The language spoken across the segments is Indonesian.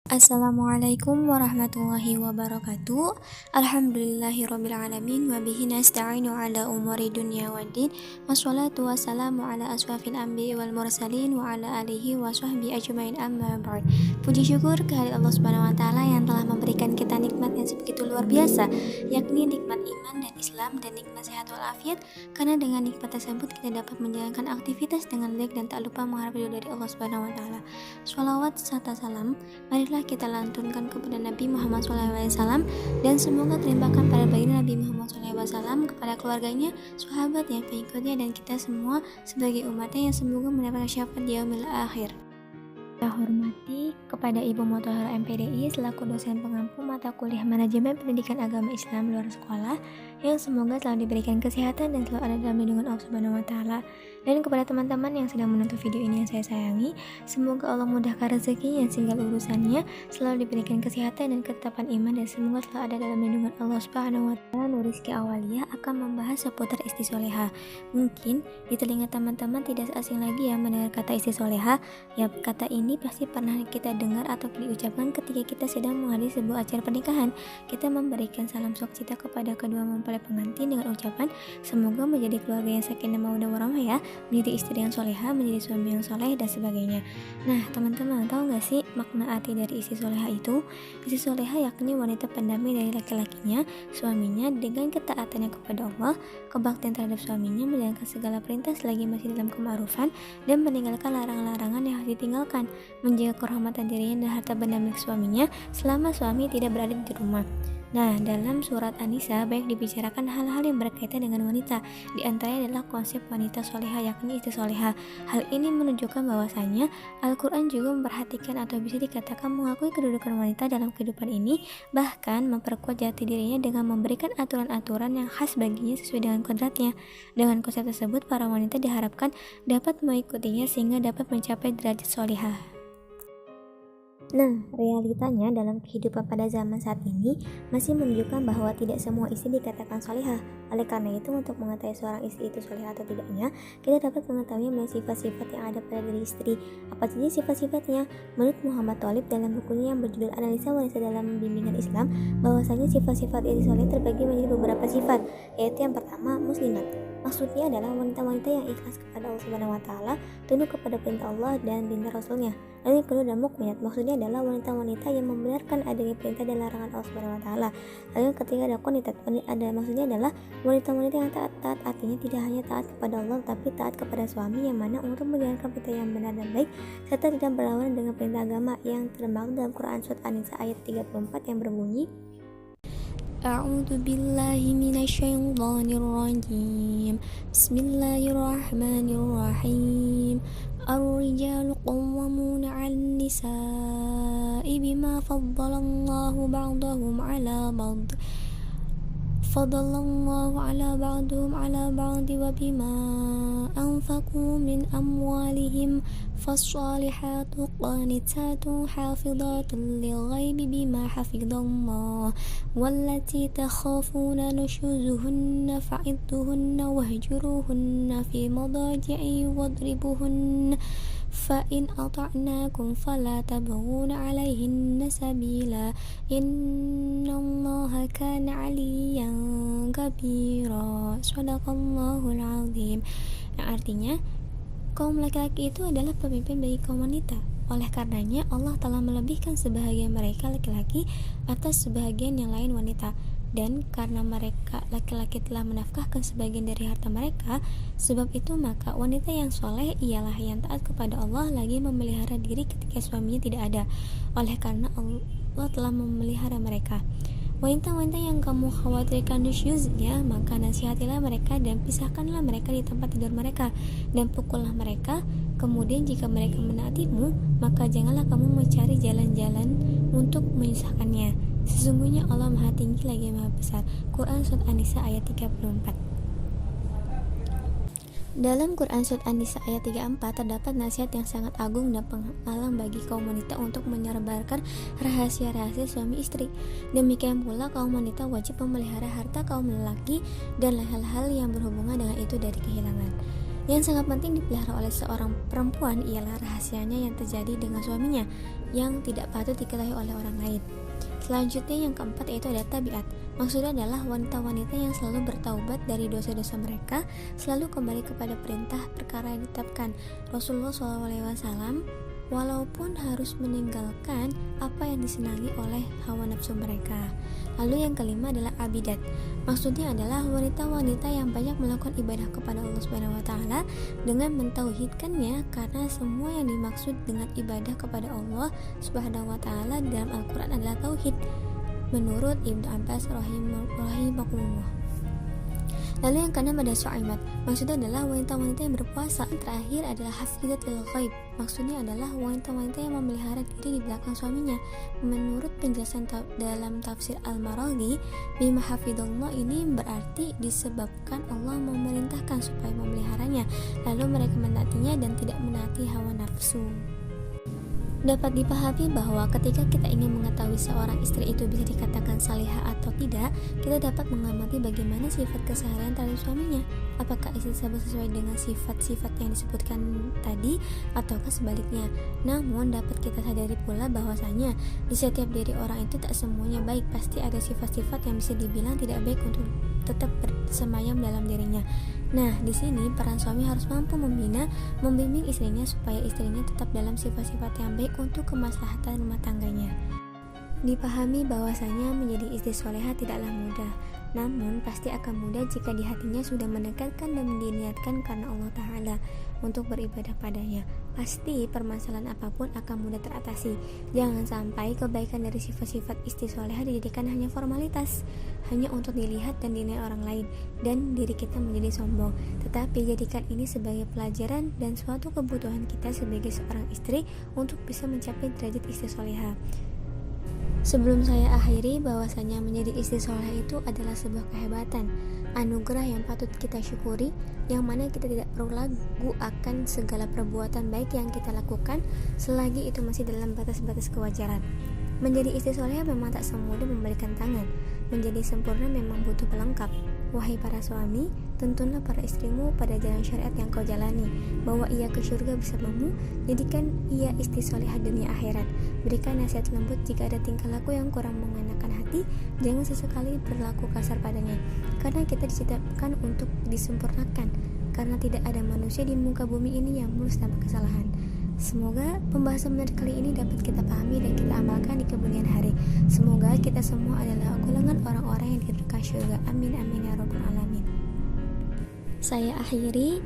Assalamualaikum warahmatullahi wabarakatuh. Alhamdulillahirrabbilalamin. Wabihi nasta'inu ala umuri dunya waddin. Wassalatu wassalamu ala aswafil anbiya wal mursalin wa ala alihi wa sahbihi ajmain, amma ba'd. Puji syukur kehadirat Allah Subhanahu wa taala yang telah memberikan kita nikmat yang sebegitu luar biasa, yakni nikmat iman dan Islam dan nikmat sehat walafiat. Karena dengan nikmat tersebut kita dapat menjalankan aktivitas dengan baik dan tak lupa mengharap ridho dari Allah Subhanahu wa taala. Shalawat serta salam marilah kita lantunkan kepada Nabi Muhammad SAW, dan semoga terlimpahkan pada baginda Nabi Muhammad SAW, kepada keluarganya, sahabatnya, pengikutnya, dan kita semua sebagai umatnya yang semoga mendapatkan syafaat di yaumil akhir. Saya hormati kepada Ibu Mutahharah MPDI selaku dosen pengampu mata kuliah Manajemen Pendidikan Agama Islam luar sekolah, yang semoga selalu diberikan kesehatan dan selalu ada dalam lindungan Allah Subhanahu wa taala. Dan kepada teman-teman yang sedang menonton video ini yang saya sayangi, semoga Allah mudahkan rezekinya sehingga urusannya selalu diberikan kesehatan dan ketetapan iman, dan semoga selalu ada dalam lindungan Allah Subhanahu wa taala. Rizki Awaliyah akan membahas seputar istri soleha. Mungkin di telinga teman-teman tidak asing lagi ya mendengar kata istri soleha. Ya, kata ini pasti pernah kita dengar atau diucapkan ketika kita sedang menghadiri sebuah acara pernikahan. Kita memberikan salam sukacita kepada kedua mempelai pengantin dengan ucapan semoga menjadi keluarga yang sakinah mawaddah warahmah ya, menjadi istri yang soleha, menjadi suami yang soleh, dan sebagainya. Nah, teman-teman tahu gak sih makna arti dari istri soleha itu? Istri soleha yakni wanita pendamping dari laki-lakinya, suaminya, dengan ketaatannya kepada Allah, kebaktian terhadap suaminya, menjalankan segala perintah selagi masih dalam kema'rufan, dan meninggalkan larangan-larangan yang harus ditinggalkan, menjaga kehormatan dirinya dan harta benda milik suaminya selama suami tidak berada di rumah. Nah, dalam surat An-Nisa banyak dibicarakan hal-hal yang berkaitan dengan wanita. Di antaranya adalah konsep wanita soleha, yakni istri soleha. Hal ini menunjukkan bahwasanya Al-Quran juga memperhatikan atau bisa dikatakan mengakui kedudukan wanita dalam kehidupan ini, bahkan memperkuat jati dirinya dengan memberikan aturan-aturan yang khas baginya sesuai dengan kodratnya. Dengan konsep tersebut, para wanita diharapkan dapat mengikutinya sehingga dapat mencapai derajat soleha. Nah, realitanya dalam kehidupan pada zaman saat ini masih menunjukkan bahwa tidak semua istri dikatakan solehah. Oleh karena itu, untuk mengetahui seorang istri itu solehah atau tidaknya, kita dapat mengetahui sifat-sifat yang ada pada diri istri. Apa saja sifat-sifatnya? Menurut Muhammad Thalib dalam bukunya yang berjudul Analisa Wanita dalam Bimbingan Islam, bahwasanya sifat-sifat istri soleh terbagi menjadi beberapa sifat, yaitu yang pertama, muslimat. Maksudnya adalah wanita-wanita yang ikhlas kepada Allah Subhanahu wa taala, tunduk kepada perintah Allah dan perintah Rasulnya. Lalu yang kedua adalah mukminat. Maksudnya adalah wanita-wanita yang membenarkan adanya perintah dan larangan Allah Subhanahu wa taala. Lalu yang ketiga adalah qanitat. Maksudnya adalah wanita-wanita yang taat, artinya tidak hanya taat kepada Allah tapi taat kepada suami, yang mana untuk menjalankan perintah yang benar dan baik serta tidak berlawanan dengan perintah agama, yang termaktub dalam Quran surat An-Nisa ayat 34 yang berbunyi A'udzu billahi minasyaitonir rajim. Bismillahirrahmanirrahim. Ar-rijalu qawwamuna 'alan nisa'i bima faddalallahu ba'dahum 'ala ba'd. Fadallallahu ala ba'dhum ala ba'd wa bima anfaqu min amwalihim fassalihatu qanitatun hafidhatun lilghaibi bima hafidhallah wallati takhafuna nushuzuhunna fa'idduhunna wahjuruhunna fi madaji'i wadribuhunna fa'in ata'nakum fala tabghuna 'alaihinna sabila innallaha kana 'aliyan kabira. Shadaqallahul 'azim. Yang artinya, kaum laki-laki itu adalah pemimpin bagi kaum wanita. Oleh karenanya Allah telah melebihkan sebahagian mereka laki-laki atas sebahagian yang lain wanita. Dan karena mereka laki-laki telah menafkahkan sebagian dari harta mereka, sebab itu maka wanita yang soleh ialah yang taat kepada Allah lagi memelihara diri ketika suaminya tidak ada. Oleh karena Allah telah memelihara mereka. Wanita-wanita yang kamu khawatirkan nusyuznya, maka nasihatilah mereka dan pisahkanlah mereka di tempat tidur mereka, dan pukullah mereka. Kemudian jika mereka menaatimu, maka janganlah kamu mencari jalan-jalan untuk menyusahkannya. Sesungguhnya Allah Maha Tinggi lagi Maha Besar. Quran surat An-Nisa ayat 34. Dalam Quran surat An-Nisa ayat 34 terdapat nasihat yang sangat agung dan penghalang bagi kaum wanita untuk menyebarkan rahasia-rahasia suami istri. Demikian pula kaum wanita wajib memelihara harta kaum lelaki dan hal-hal yang berhubungan dengan itu dari kehilangan. Yang sangat penting dipelihara oleh seorang perempuan ialah rahasianya yang terjadi dengan suaminya yang tidak patut diketahui oleh orang lain. Selanjutnya yang keempat yaitu ada tabiat. Maksudnya adalah wanita-wanita yang selalu bertaubat dari dosa-dosa mereka, selalu kembali kepada perintah perkara yang ditetapkan Rasulullah SAW, walaupun harus meninggalkan apa yang disenangi oleh hawa nafsu mereka. Lalu yang kelima adalah abidat. Maksudnya adalah wanita-wanita yang banyak melakukan ibadah kepada Allah Subhanahu wa taala dengan mentauhidkannya, karena semua yang dimaksud dengan ibadah kepada Allah Subhanahu wa taala dalam Al-Qur'an adalah tauhid menurut Ibnu Abbas rahimahullah. Lalu yang keenam ada syaimat. Maksudnya adalah wanita-wanita yang berpuasa. Yang terakhir adalah hafizatul ghaib. Maksudnya adalah wanita-wanita yang memelihara diri di belakang suaminya. Menurut penjelasan dalam tafsir Al-Maraghi, bima hafidullah ini berarti disebabkan Allah memerintahkan supaya memeliharanya, lalu mereka menaatinya dan tidak menaati hawa nafsu. Dapat dipahami bahwa ketika kita ingin mengetahui seorang istri itu bisa dikatakan salihah atau tidak, kita dapat mengamati bagaimana sifat keseharian terhadap suaminya. Apakah istri tersebut sesuai dengan sifat-sifat yang disebutkan tadi, ataukah sebaliknya. Namun dapat kita sadari pula bahwasanya di setiap diri orang itu tak semuanya baik. Pasti ada sifat-sifat yang bisa dibilang tidak baik untuk tetap bersemayam dalam dirinya. Nah, di sini peran suami harus mampu membimbing istrinya supaya istrinya tetap dalam sifat-sifat yang baik untuk kemaslahatan rumah tangganya. Dipahami bahwasanya menjadi istri solehah tidaklah mudah, namun pasti akan mudah jika di hatinya sudah mendekatkan dan diniatkan karena Allah Ta'ala untuk beribadah padanya. Pasti permasalahan apapun akan mudah teratasi. Jangan sampai kebaikan dari sifat-sifat istri solehah dijadikan hanya formalitas, hanya untuk dilihat dan dinilai orang lain, dan diri kita menjadi sombong. Tetapi jadikan ini sebagai pelajaran dan suatu kebutuhan kita sebagai seorang istri untuk bisa mencapai derajat istri solehah. Sebelum saya akhiri, bahwasanya menjadi istri soleh itu adalah sebuah kehebatan, anugerah yang patut kita syukuri, yang mana kita tidak perlu ragu akan segala perbuatan baik yang kita lakukan selagi itu masih dalam batas-batas kewajaran. Menjadi istri soleh memang tak semudah membalikan tangan. Menjadi sempurna memang butuh pelengkap. Wahai para suami, tuntunlah para istrimu pada jalan syariat yang kau jalani, bawa ia ke surga bersamamu. Jadikan ia istri solehah dunia akhirat. Berikan nasihat lembut jika ada tingkah laku yang kurang mengenakan hati. Jangan sesekali berlaku kasar padanya, karena kita diciptakan untuk disempurnakan. Karena tidak ada manusia di muka bumi ini yang mulus tanpa kesalahan. Semoga pembahasan menarik kali ini dapat kita pahami dan kita amalkan di kemudian hari. Semoga kita semua adalah golongan orang-orang yang diberikan surga. Amin amin ya rabbal alamin. Saya akhiri,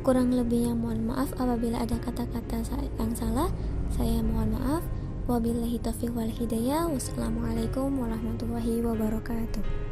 kurang lebihnya mohon maaf apabila ada kata-kata yang salah. Saya mohon maaf. Wabillahi taufiq wal hidayah. Wassalamualaikum warahmatullahi wabarakatuh.